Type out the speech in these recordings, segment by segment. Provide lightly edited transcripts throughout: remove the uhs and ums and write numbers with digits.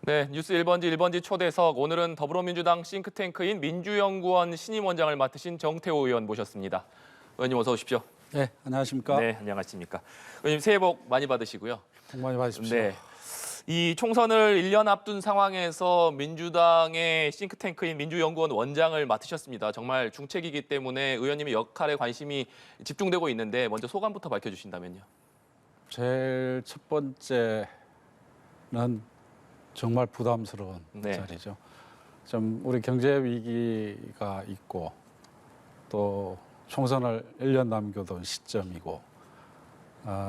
네, 뉴스 1번지 초대석. 오늘은 더불어민주당 싱크탱크인 민주연구원 신임원장을 맡으신 정태호 의원 모셨습니다. 의원님 어서 오십시오. 네, 안녕하십니까? 네, 안녕하십니까. 의원님 새해 복 많이 받으시고요. 복 많이 받으십시오. 네. 이 총선을 1년 앞둔 상황에서 민주당의 싱크탱크인 민주연구원 원장을 맡으셨습니다. 정말 중책이기 때문에 의원님의 역할에 관심이 집중되고 있는데 먼저 소감부터 밝혀주신다면요. 제일 첫 번째는 정말 부담스러운 네. 자리죠. 좀 우리 경제 위기가 있고 또 총선을 1년 남겨둔 시점이고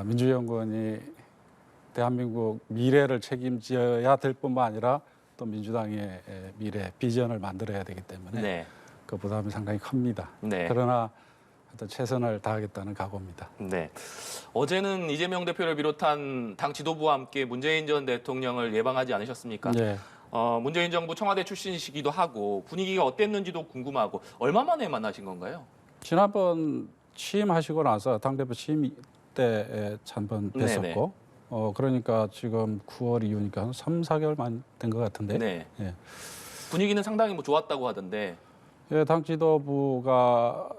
민주연구원이 대한민국 미래를 책임져야 될 뿐만 아니라 또 민주당의 미래 비전을 만들어야 되기 때문에 네. 그 부담이 상당히 큽니다. 네. 그러나 하여튼 최선을 다하겠다는 각오입니다. 네. 어제는 이재명 대표를 비롯한 당 지도부와 함께 문재인 전 대통령을 예방하지 않으셨습니까? 네. 문재인 정부 청와대 출신이시기도 하고 분위기가 어땠는지도 궁금하고 얼마 만에 만나신 건가요? 지난번 취임하시고 나서 당대표 취임 때 한번 네네. 뵀었고 그러니까 지금 9월 이후니까 한 3, 4개월만 된 것 같은데 네. 예. 분위기는 상당히 뭐 좋았다고 하던데. 예, 당 지도부가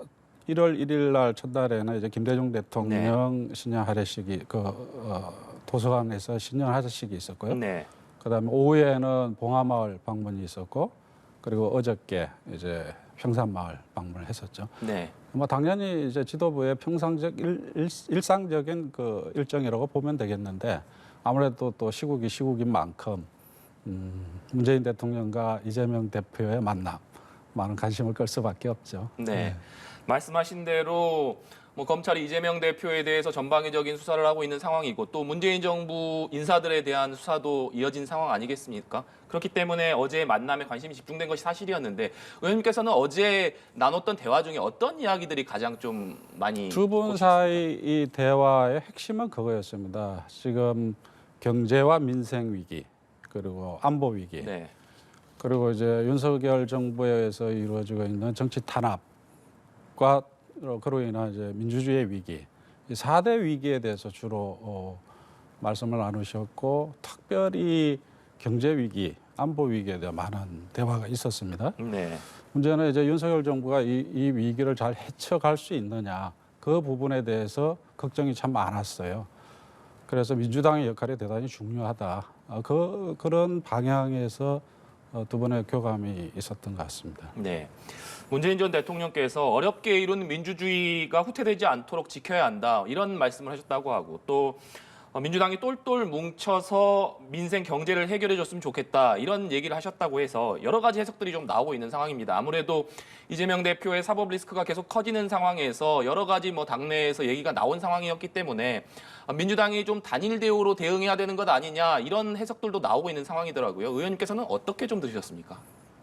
1월 1일 날 첫날에는 이제 김대중 대통령 신년 하례식이 도서관에서 신년 하례식이 있었고요. 네. 그다음에 오후에는 봉하마을 방문이 있었고 그리고 어저께 이제 평산마을 방문을 했었죠. 네. 뭐 당연히 이제 지도부의 일상적인 그 일정이라고 보면 되겠는데 아무래도 또 시국인 만큼 문재인 대통령과 이재명 대표의 만남 많은 관심을 끌 수밖에 없죠. 네. 말씀하신 대로 뭐 검찰이 이재명 대표에 대해서 전방위적인 수사를 하고 있는 상황이고 또 문재인 정부 인사들에 대한 수사도 이어진 상황 아니겠습니까? 그렇기 때문에 어제 만남에 관심이 집중된 것이 사실이었는데 의원님께서는 어제 나눴던 대화 중에 어떤 이야기들이 가장 좀 많이 두 분 사이 이 대화의 핵심은 그거였습니다. 지금 경제와 민생 위기 그리고 안보 위기 네. 그리고 이제 윤석열 정부에서 이루어지고 있는 정치 탄압과 그로 인한 이제 민주주의의 위기, 이 4대 위기에 대해서 주로 말씀을 나누셨고 특별히 경제 위기, 안보 위기에 대한 많은 대화가 있었습니다. 네. 문제는 이제 윤석열 정부가 이 위기를 잘 헤쳐갈 수 있느냐 그 부분에 대해서 걱정이 참 많았어요. 그래서 민주당의 역할이 대단히 중요하다. 그런 방향에서 두 분의 교감이 있었던 것 같습니다. 네. 문재인 전 대통령께서 어렵게 이룬 민주주의가 후퇴되지 않도록 지켜야 한다. 이런 말씀을 하셨다고 하고 또 민주당이 똘똘 뭉쳐서 민생 경제를 해결해 줬으면 좋겠다. 이런 얘기를 하셨다고 해서 여러 가지 해석들이 좀 나오고 있는 상황입니다. 아무래도 이재명 대표의 사법 리스크가 계속 커지는 상황에서 여러 가지 뭐 당내에서 얘기가 나온 상황이었기 때문에 민주당이 좀 단일 대우로 대응해야 되는 것 아니냐 이런 해석들도 나오고 있는 상황이더라고요. 의원님께서는 어떻게 좀 들으셨습니까?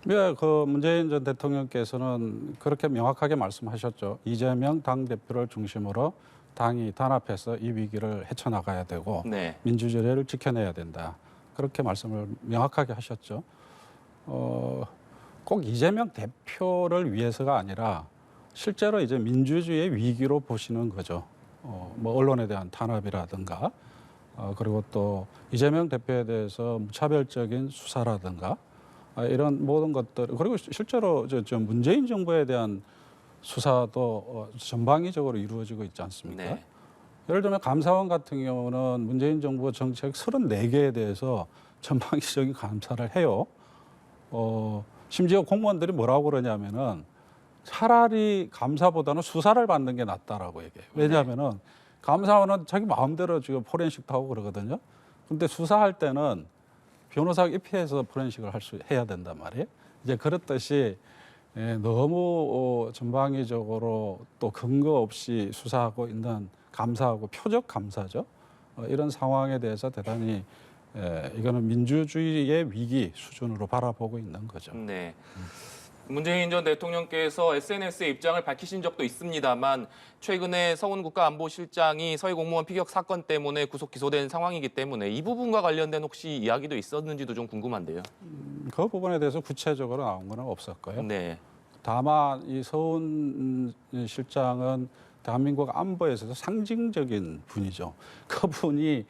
네, 그 문재인 전 대통령께서는 그렇게 명확하게 말씀하셨죠. 이재명 당대표를 중심으로 당이 단합해서 이 위기를 헤쳐나가야 되고 네. 민주주의를 지켜내야 된다. 그렇게 말씀을 명확하게 하셨죠. 꼭 이재명 대표를 위해서가 아니라 실제로 이제 민주주의의 위기로 보시는 거죠. 뭐 언론에 대한 탄압이라든가 그리고 또 이재명 대표에 대해서 무차별적인 수사라든가 이런 모든 것들 그리고 실제로 저 문재인 정부에 대한 수사도 전방위적으로 이루어지고 있지 않습니까? 네. 예를 들면 감사원 같은 경우는 문재인 정부 정책 34개에 대해서 전방위적인 감사를 해요. 심지어 공무원들이 뭐라고 그러냐면은 차라리 감사보다는 수사를 받는 게 낫다라고 얘기해요. 왜냐하면은 감사원은 자기 마음대로 지금 포렌식도 하고 그러거든요. 근데 수사할 때는 변호사가 입회해서 포렌식을 해야 된단 말이에요. 이제 그렇듯이 너무 전방위적으로 또 근거 없이 수사하고 있는 감사하고 표적 감사죠. 이런 상황에 대해서 대단히 이거는 민주주의의 위기 수준으로 바라보고 있는 거죠. 네. 문재인 전 대통령께서 SNS에 입장을 밝히신 적도 있습니다만 최근에 서훈 국가안보실장이 서해 공무원 피격 사건 때문에 구속 기소된 상황이기 때문에 이 부분과 관련된 혹시 이야기도 있었는지도 좀 궁금한데요. 그 부분에 대해서 구체적으로 나온 건 없었고요. 네. 다만 이 서훈 실장은 대한민국 안보에 있어서 상징적인 분이죠. 그분이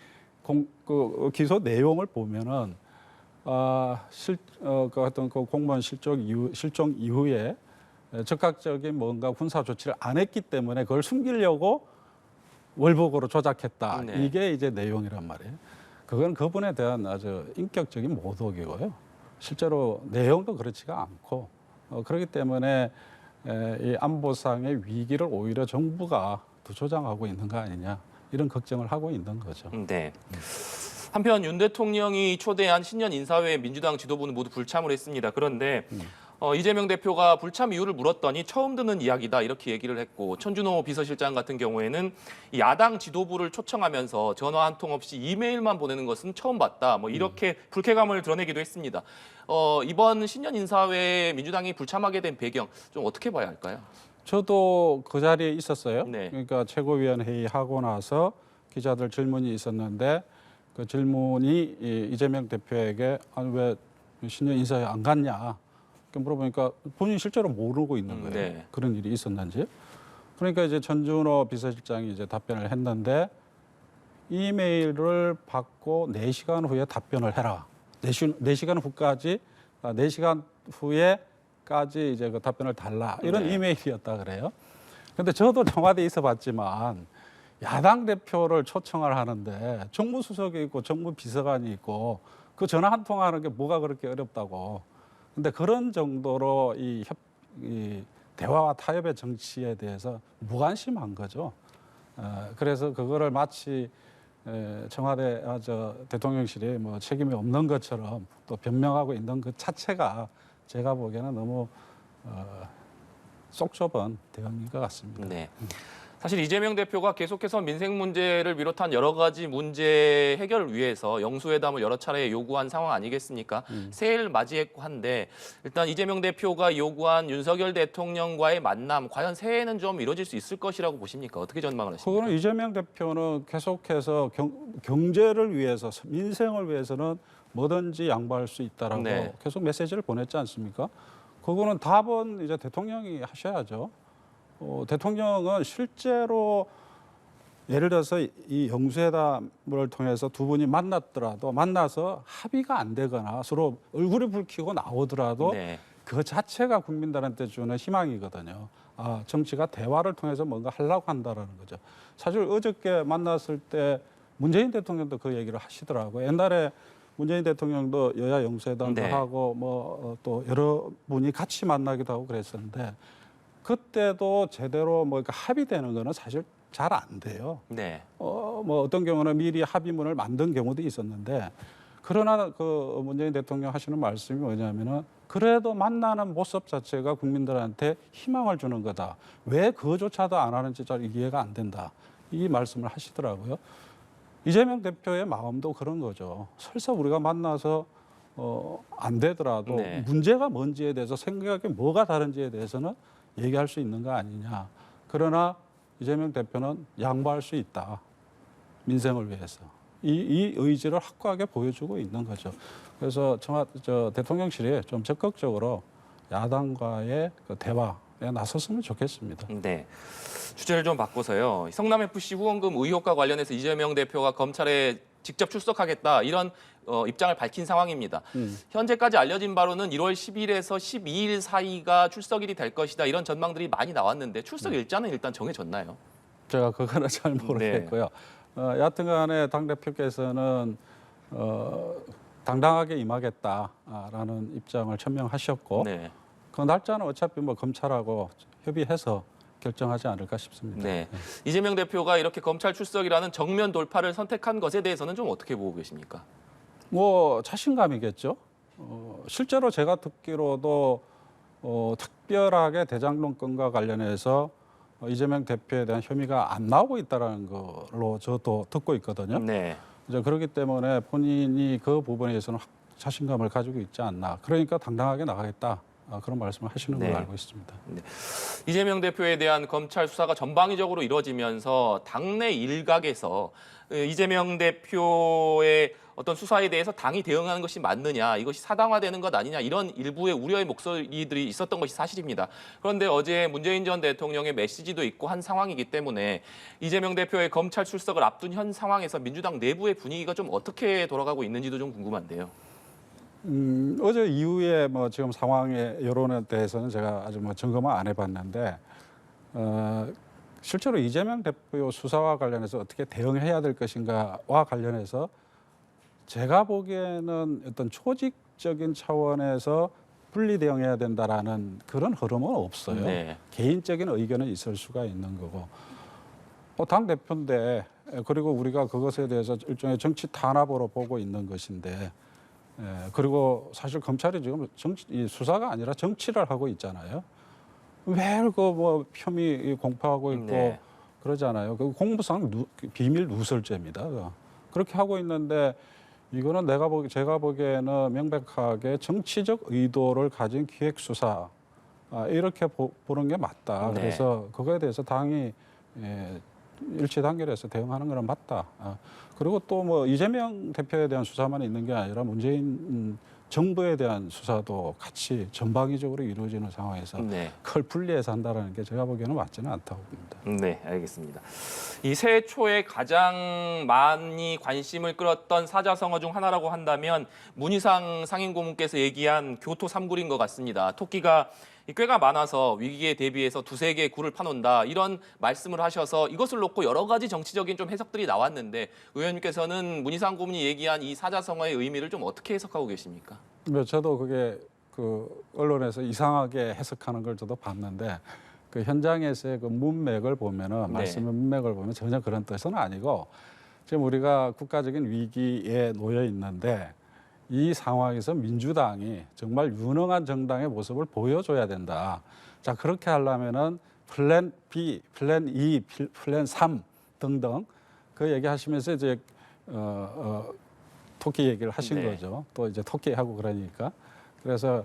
기소 내용을 보면은 그 어떤 그 공무원 실종 이후에 즉각적인 뭔가 군사 조치를 안 했기 때문에 그걸 숨기려고 월북으로 조작했다. 네. 이게 이제 내용이란 말이에요. 그건 그분에 대한 아주 인격적인 모독이고요. 실제로 내용도 그렇지가 않고 그렇기 때문에 이 안보상의 위기를 오히려 정부가 더 조장하고 있는 거 아니냐 이런 걱정을 하고 있는 거죠. 네. 한편 윤 대통령이 초대한 신년 인사회에 민주당 지도부는 모두 불참을 했습니다. 그런데 이재명 대표가 불참 이유를 물었더니 처음 듣는 이야기다 이렇게 얘기를 했고 천준호 비서실장 같은 경우에는 이 야당 지도부를 초청하면서 전화 한 통 없이 이메일만 보내는 것은 처음 봤다. 뭐 이렇게 불쾌감을 드러내기도 했습니다. 이번 신년 인사회에 민주당이 불참하게 된 배경 좀 어떻게 봐야 할까요? 저도 그 자리에 있었어요. 네. 그러니까 최고위원 회의하고 나서 기자들 질문이 있었는데 그 질문이 이재명 대표에게 아니 왜 신년 인사회 안 갔냐 이렇게 물어보니까 본인이 실제로 모르고 있는 거예요. 네. 그런 일이 있었는지. 그러니까 이제 천준호 비서실장이 이제 답변을 했는데 이메일을 받고 4시간 후에 답변을 해라. 4시간 후까지 4시간 후에까지 이제 그 답변을 달라. 이런 네. 이메일이었다 그래요. 근데 저도 청와대에 있어 봤지만 야당 대표를 초청을 하는데 정무수석이 있고 정무비서관이 있고 그 전화 한 통 하는 게 뭐가 그렇게 어렵다고. 근데 그런 정도로 이 대화와 타협의 정치에 대해서 무관심한 거죠. 그래서 그거를 마치 청와대 대통령실이 뭐 책임이 없는 것처럼 또 변명하고 있는 그 자체가 제가 보기에는 너무 쏙 좁은 대응인 것 같습니다. 네. 사실 이재명 대표가 계속해서 민생 문제를 비롯한 여러 가지 문제 해결을 위해서 영수회담을 여러 차례 요구한 상황 아니겠습니까? 새해를 맞이했고 한데 일단 이재명 대표가 요구한 윤석열 대통령과의 만남 과연 새해에는 좀 이루어질 수 있을 것이라고 보십니까? 어떻게 전망을 하십니까? 그거는 이재명 대표는 계속해서 경제를 위해서 민생을 위해서는 뭐든지 양보할 수 있다라고 네. 계속 메시지를 보냈지 않습니까? 그거는 답은 이제 대통령이 하셔야죠. 대통령은 실제로 예를 들어서 이 영수회담을 통해서 두 분이 만났더라도 만나서 합의가 안 되거나 서로 얼굴이 붉히고 나오더라도 네. 그 자체가 국민들한테 주는 희망이거든요. 정치가 대화를 통해서 뭔가 하려고 한다라는 거죠. 사실 어저께 만났을 때 문재인 대통령도 그 얘기를 하시더라고요. 옛날에 문재인 대통령도 여야 영수회담도 네. 하고 또 여러 분이 같이 만나기도 하고 그랬었는데 그때도 제대로 뭐 합의되는 거는 사실 잘 안 돼요. 네. 뭐 어떤 경우는 미리 합의문을 만든 경우도 있었는데 그러나 그 문재인 대통령 하시는 말씀이 뭐냐면은 그래도 만나는 모습 자체가 국민들한테 희망을 주는 거다. 왜 그조차도 안 하는지 잘 이해가 안 된다. 이 말씀을 하시더라고요. 이재명 대표의 마음도 그런 거죠. 설사 우리가 만나서 안 되더라도 네. 문제가 뭔지에 대해서 생각이 뭐가 다른지에 대해서는 얘기할 수 있는 거 아니냐. 그러나 이재명 대표는 양보할 수 있다. 민생을 위해서. 이 의지를 확고하게 보여주고 있는 거죠. 그래서 대통령실이 좀 적극적으로 야당과의 그 대화에 나섰으면 좋겠습니다. 네. 주제를 좀 바꿔서요. 성남FC 후원금 의혹과 관련해서 이재명 대표가 검찰에 직접 출석하겠다 이런 입장을 밝힌 상황입니다. 현재까지 알려진 바로는 1월 10일에서 12일 사이가 출석일이 될 것이다 이런 전망들이 많이 나왔는데 출석 일자는 일단 정해졌나요? 제가 그거는 잘 모르겠고요. 여하튼간에 당 대표께서는 당당하게 임하겠다라는 입장을 천명하셨고 네. 그 날짜는 어차피 뭐 검찰하고 협의해서 결정하지 않을까 싶습니다. 네. 이재명 대표가 이렇게 검찰 출석이라는 정면 돌파를 선택한 것에 대해서는 좀 어떻게 보고 계십니까? 뭐 자신감이겠죠. 실제로 제가 듣기로도 특별하게 대장동 건과 관련해서 이재명 대표에 대한 혐의가 안 나오고 있다는 걸로 저도 듣고 있거든요. 네. 이제 그렇기 때문에 본인이 그 부분에 대해서는 자신감을 가지고 있지 않나. 그러니까 당당하게 나가겠다. 그런 말씀을 하시는 걸로 네. 알고 있습니다. 네. 이재명 대표에 대한 검찰 수사가 전방위적으로 이루어지면서 당내 일각에서 이재명 대표의 어떤 수사에 대해서 당이 대응하는 것이 맞느냐, 이것이 사당화되는 것 아니냐 이런 일부의 우려의 목소리들이 있었던 것이 사실입니다. 그런데 어제 문재인 전 대통령의 메시지도 있고 한 상황이기 때문에 이재명 대표의 검찰 출석을 앞둔 현 상황에서 민주당 내부의 분위기가 좀 어떻게 돌아가고 있는지도 좀 궁금한데요. 어제 이후에 뭐 지금 상황의 여론에 대해서는 제가 아직 뭐 점검을 안 해봤는데 실제로 이재명 대표 수사와 관련해서 어떻게 대응해야 될 것인가와 관련해서 제가 보기에는 어떤 조직적인 차원에서 분리 대응해야 된다라는 그런 흐름은 없어요. 네. 개인적인 의견은 있을 수가 있는 거고 당 대표인데 그리고 우리가 그것에 대해서 일종의 정치 탄압으로 보고 있는 것인데 그리고 사실 검찰이 지금 이 수사가 아니라 정치를 하고 있잖아요. 매일 그 혐의 공표하고 있고 네. 그러잖아요. 그 공무상 비밀 누설죄입니다. 그거. 그렇게 하고 있는데 이거는 제가 보기에는 명백하게 정치적 의도를 가진 기획 수사 이렇게 보는 게 맞다. 네. 그래서 그거에 대해서 당이 일치 단결해서 대응하는 거는 맞다. 그리고 또 뭐 이재명 대표에 대한 수사만 있는 게 아니라 문재인 정부에 대한 수사도 같이 전방위적으로 이루어지는 상황에서 네. 그걸 분리해서 한다는 게 제가 보기에는 맞지는 않다고 봅니다. 네, 알겠습니다. 이 새해 초에 가장 많이 관심을 끌었던 사자성어 중 하나라고 한다면 문희상 상임고문께서 얘기한 교토 3굴인 것 같습니다. 토끼가 꽤가 많아서 위기에 대비해서 두세 개의 굴을 파놓는다 이런 말씀을 하셔서 이것을 놓고 여러 가지 정치적인 좀 해석들이 나왔는데 의원님께서는 문희상 고문이 얘기한 이 사자성어의 의미를 좀 어떻게 해석하고 계십니까? 저도 그게 그 언론에서 이상하게 해석하는 걸 저도 봤는데 그 현장에서의 그 문맥을 보면은 네. 말씀의 문맥을 보면 전혀 그런 뜻은 아니고 지금 우리가 국가적인 위기에 놓여 있는데 이 상황에서 민주당이 정말 유능한 정당의 모습을 보여줘야 된다. 자, 그렇게 하려면은 플랜 B, 플랜 2, 플랜 3 등등 그 얘기하시면서 이제 토끼 얘기를 하신 네. 거죠. 또 이제 토끼하고 그러니까. 그래서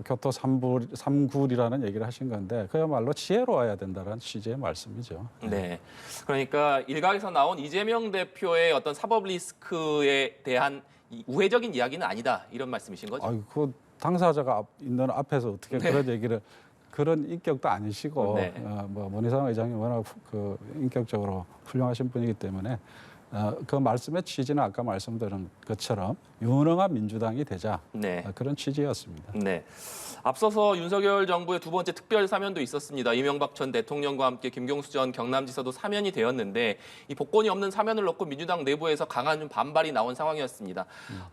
교토 3굴이라는 얘기를 하신 건데 그야말로 지혜로워야 된다는 취지의 말씀이죠. 네. 그러니까 일각에서 나온 이재명 대표의 어떤 사법 리스크에 대한 우회적인 이야기는 아니다 이런 말씀이신 거죠? 아유, 그 당사자가 있는 앞에서 어떻게 네. 그런 얘기를 그런 인격도 아니시고 네. 뭐 문희상 의장이 워낙 그 인격적으로 훌륭하신 분이기 때문에 그 말씀의 취지는 아까 말씀드린 것처럼 유능한 민주당이 되자 네. 그런 취지였습니다. 네. 앞서서 윤석열 정부의 두 번째 특별 사면도 있었습니다. 이명박 전 대통령과 함께 김경수 전 경남지사도 사면이 되었는데 이 복권이 없는 사면을 놓고 민주당 내부에서 강한 좀 반발이 나온 상황이었습니다.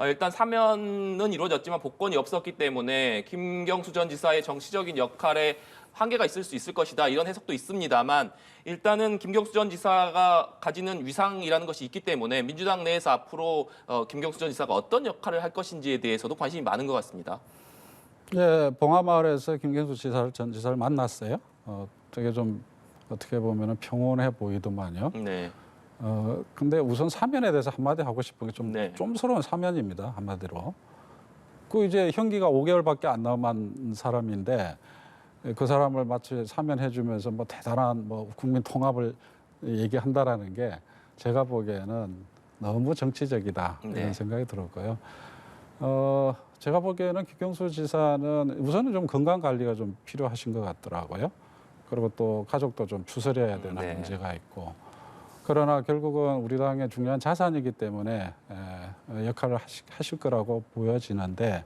일단 사면은 이루어졌지만 복권이 없었기 때문에 김경수 전 지사의 정치적인 역할에 한계가 있을 수 있을 것이다 이런 해석도 있습니다만 일단은 김경수 전 지사가 가지는 위상이라는 것이 있기 때문에 민주당 내에서 앞으로 김경수 전 지사가 어떤 역할을 할 것인지에 대해서도 관심이 많은 것 같습니다. 예, 봉하마을에서 김경수 전 지사를 만났어요. 되게 좀 어떻게 보면은 평온해 보이더만요. 네. 근데 우선 사면에 대해서 한마디 하고 싶은 게 좀 네. 좀스러운 사면입니다. 한마디로. 그 이제 형기가 5개월밖에 안 남은 사람인데 그 사람을 마치 사면해주면서 뭐 대단한 뭐 국민 통합을 얘기한다라는 게 제가 보기에는 너무 정치적이다 이런 네. 생각이 들었고요. 제가 보기에는 김경수 지사는 우선은 좀 건강 관리가 좀 필요하신 것 같더라고요. 그리고 또 가족도 좀 추스려야 되는 네. 문제가 있고. 그러나 결국은 우리 당의 중요한 자산이기 때문에 역할을 하실 거라고 보여지는데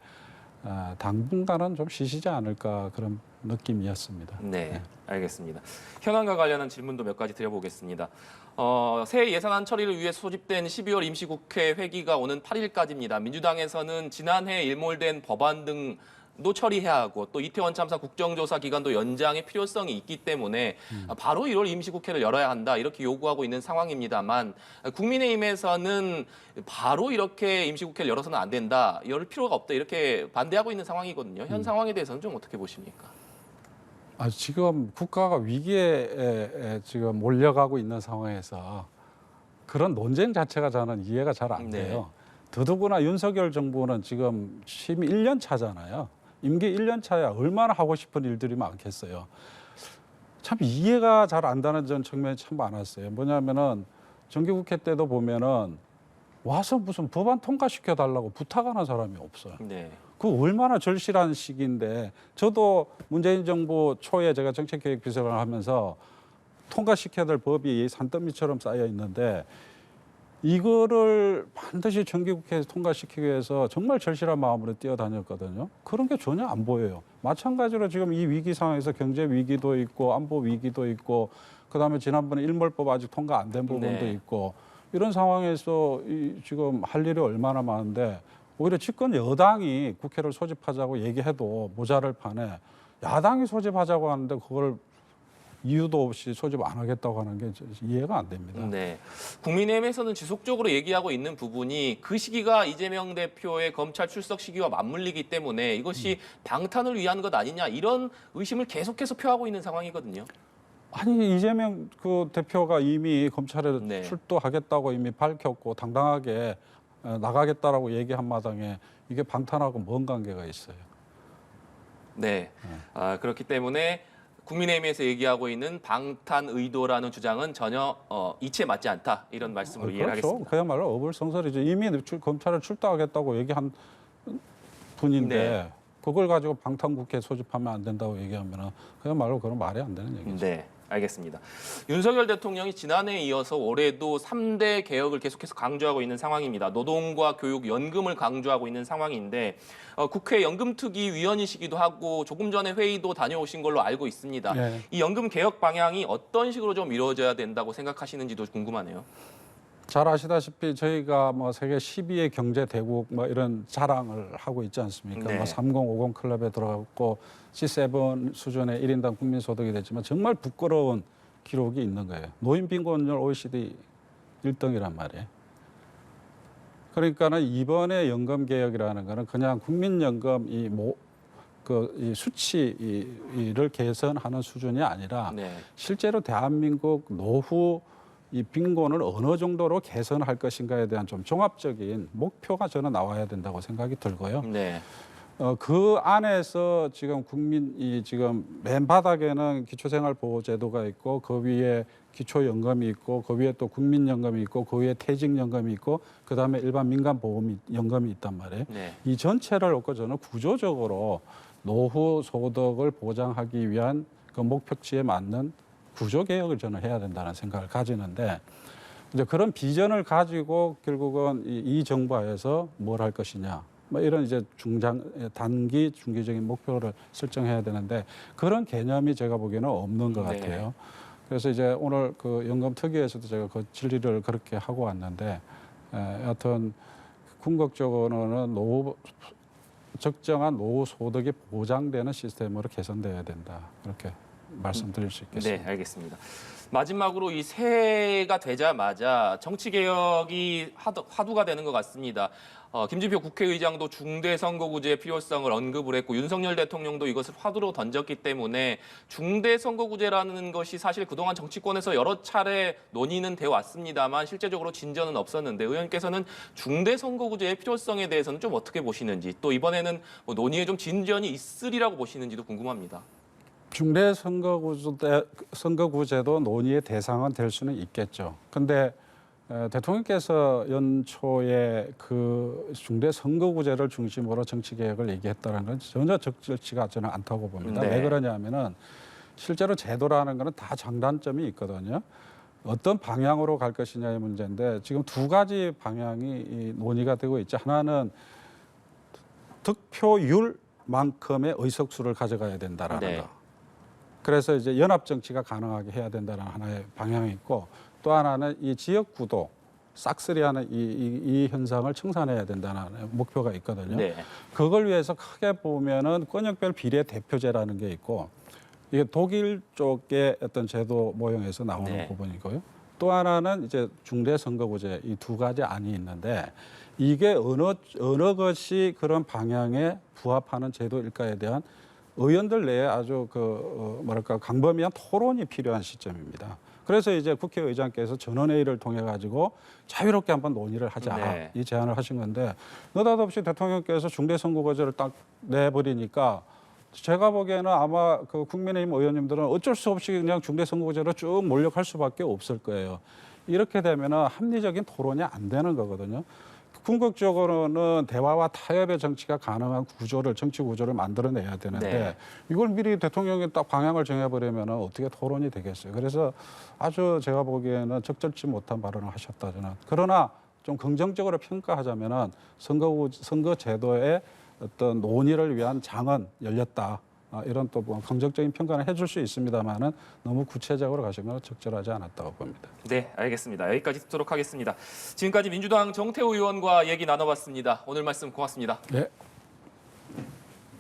당분간은 좀 쉬시지 않을까 그런 느낌이었습니다. 네, 알겠습니다. 현안과 관련한 질문도 몇 가지 드려보겠습니다. 새해 예산안 처리를 위해 소집된 12월 임시국회 회기가 오는 8일까지입니다. 민주당에서는 지난해 일몰된 법안 등도 처리해야 하고 또 이태원 참사 국정조사 기간도 연장의 필요성이 있기 때문에 바로 1월 임시국회를 열어야 한다 이렇게 요구하고 있는 상황입니다만 국민의힘에서는 바로 이렇게 임시국회를 열어서는 안 된다, 열 필요가 없다 이렇게 반대하고 있는 상황이거든요. 현 상황에 대해서는 좀 어떻게 보십니까? 지금 국가가 위기에 지금 몰려가고 있는 상황에서 그런 논쟁 자체가 저는 이해가 잘 안 돼요. 더더구나 윤석열 정부는 지금 취임 1년 차잖아요. 임기 1년 차에 얼마나 하고 싶은 일들이 많겠어요. 참 이해가 잘 안 되는 전 측면이 참 많았어요. 뭐냐면은 정기국회 때도 보면은 와서 무슨 법안 통과시켜 달라고 부탁하는 사람이 없어요. 네. 그 얼마나 절실한 시기인데 저도 문재인 정부 초에 제가 정책기획비서관을 하면서 통과시켜야 될 법이 산더미처럼 쌓여 있는데 이거를 반드시 정기국회에서 통과시키기 위해서 정말 절실한 마음으로 뛰어다녔거든요. 그런 게 전혀 안 보여요. 마찬가지로 지금 이 위기 상황에서 경제 위기도 있고 안보 위기도 있고 그다음에 지난번에 일몰법 아직 통과 안 된 부분도 네. 있고 이런 상황에서 지금 할 일이 얼마나 많은데 오히려 집권 여당이 국회를 소집하자고 얘기해도 모자랄 판에 야당이 소집하자고 하는데 그걸 이유도 없이 소집 안 하겠다고 하는 게 이해가 안 됩니다. 네. 국민의힘에서는 지속적으로 얘기하고 있는 부분이 그 시기가 이재명 대표의 검찰 출석 시기와 맞물리기 때문에 이것이 방탄을 위한 것 아니냐 이런 의심을 계속해서 표하고 있는 상황이거든요. 아니 이재명 그 대표가 이미 검찰에 네. 출두하겠다고 이미 밝혔고 당당하게 나가겠다라고 얘기한 마당에 이게 방탄하고 뭔 관계가 있어요? 네. 그렇기 때문에 국민의힘에서 얘기하고 있는 방탄 의도라는 주장은 전혀 이치에 맞지 않다 이런 말씀으로 이해를 그렇죠. 하겠습니다. 그야말로 어불성설이죠. 이미 검찰에 출두하겠다고 얘기한 분인데 네. 그걸 가지고 방탄국회 소집하면 안 된다고 얘기하면 그야말로 그런 말이 안 되는 얘기죠. 네, 알겠습니다. 윤석열 대통령이 지난해에 이어서 올해도 3대 개혁을 계속해서 강조하고 있는 상황입니다. 노동과 교육, 연금을 강조하고 있는 상황인데 국회 연금특위위원이시기도 하고 조금 전에 회의도 다녀오신 걸로 알고 있습니다. 네. 이 연금 개혁 방향이 어떤 식으로 좀 이루어져야 된다고 생각하시는지도 궁금하네요. 잘 아시다시피 저희가 뭐 세계 12의 경제 대국 뭐 이런 자랑을 하고 있지 않습니까? 네. 뭐 3050 클럽에 들어갔고 G7 수준의 1인당 국민 소득이 됐지만 정말 부끄러운 기록이 있는 거예요. 노인 빈곤율 OECD 1등이란 말이에요. 그러니까는 이번에 연금 개혁이라는 거는 그냥 국민연금 이 수치를 개선하는 수준이 아니라 네, 실제로 대한민국 노후 이 빈곤을 어느 정도로 개선할 것인가에 대한 좀 종합적인 목표가 저는 나와야 된다고 생각이 들고요. 네, 그 안에서 지금 국민이 지금 맨 바닥에는 기초생활보호제도가 있고 그 위에 기초연금이 있고 그 위에 또 국민연금이 있고 그 위에 퇴직연금이 있고 그 다음에 일반 민간보험연금이 있단 말이에요. 네. 이 전체를 놓고 저는 구조적으로 노후 소득을 보장하기 위한 그 목표치에 맞는 구조 개혁을 저는 해야 된다는 생각을 가지는데 이제 그런 비전을 가지고 결국은 이 정부에서 뭘 할 것이냐 뭐 이런 이제 단기 중기적인 목표를 설정해야 되는데 그런 개념이 제가 보기에는 없는 것 네. 같아요. 그래서 이제 오늘 그 연금특위에서도 제가 그 질의를 그렇게 하고 왔는데 여하튼 궁극적으로는 적정한 노후 소득이 보장되는 시스템으로 개선돼야 된다. 그렇게 말씀드릴 수 있겠습니다. 네, 알겠습니다. 마지막으로 이 새해가 되자마자 정치 개혁이 화두가 되는 것 같습니다. 김진표 국회의장도 중대선거구제의 필요성을 언급을 했고 윤석열 대통령도 이것을 화두로 던졌기 때문에 중대선거구제라는 것이 사실 그동안 정치권에서 여러 차례 논의는 되어 왔습니다만 실제적으로 진전은 없었는데 의원께서는 중대선거구제의 필요성에 대해서는 좀 어떻게 보시는지 또 이번에는 뭐 논의에 좀 진전이 있으리라고 보시는지도 궁금합니다. 중대선거구제도 논의의 대상은 될 수는 있겠죠. 그런데 대통령께서 연초에 그 중대선거구제를 중심으로 정치개혁을 얘기했다는 건 전혀 적절치가 저는 않다고 봅니다. 네. 왜 그러냐면은 실제로 제도라는 거는 다 장단점이 있거든요. 어떤 방향으로 갈 것이냐의 문제인데 지금 두 가지 방향이 논의가 되고 있죠. 하나는 득표율만큼의 의석수를 가져가야 된다라는 네. 거. 그래서 이제 연합 정치가 가능하게 해야 된다는 하나의 방향이 있고 또 하나는 이 지역구도 싹쓸이하는 이 현상을 청산해야 된다는 목표가 있거든요. 네. 그걸 위해서 크게 보면은 권역별 비례 대표제라는 게 있고 이게 독일 쪽의 어떤 제도 모형에서 나오는 네. 부분이고요. 또 하나는 이제 중대선거구제 이 두 가지 안이 있는데 이게 어느 것이 그런 방향에 부합하는 제도일까에 대한 의원들 내에 아주 뭐랄까 광범위한 토론이 필요한 시점입니다. 그래서 이제 국회의장께서 전원회의를 통해 가지고 자유롭게 한번 논의를 하자 네. 이 제안을 하신 건데 느닷없이 대통령께서 중대선거구제를 딱 내버리니까 제가 보기에는 아마 그 국민의힘 의원님들은 어쩔 수 없이 그냥 중대선거구제로 쭉 몰려갈 수밖에 없을 거예요. 이렇게 되면은 합리적인 토론이 안 되는 거거든요. 궁극적으로는 대화와 타협의 정치가 가능한 정치 구조를 만들어내야 되는데 네. 이걸 미리 대통령이 딱 방향을 정해버리면 어떻게 토론이 되겠어요. 그래서 아주 제가 보기에는 적절치 못한 발언을 하셨다 저는. 그러나 좀 긍정적으로 평가하자면은 선거 제도의 어떤 논의를 위한 장은 열렸다. 이런 또 뭐 긍정적인 평가는 해줄 수 있습니다만은 너무 구체적으로 가신 건 적절하지 않았다고 봅니다. 네, 알겠습니다. 여기까지 듣도록 하겠습니다. 지금까지 민주당 정태호 의원과 얘기 나눠봤습니다. 오늘 말씀 고맙습니다. 네.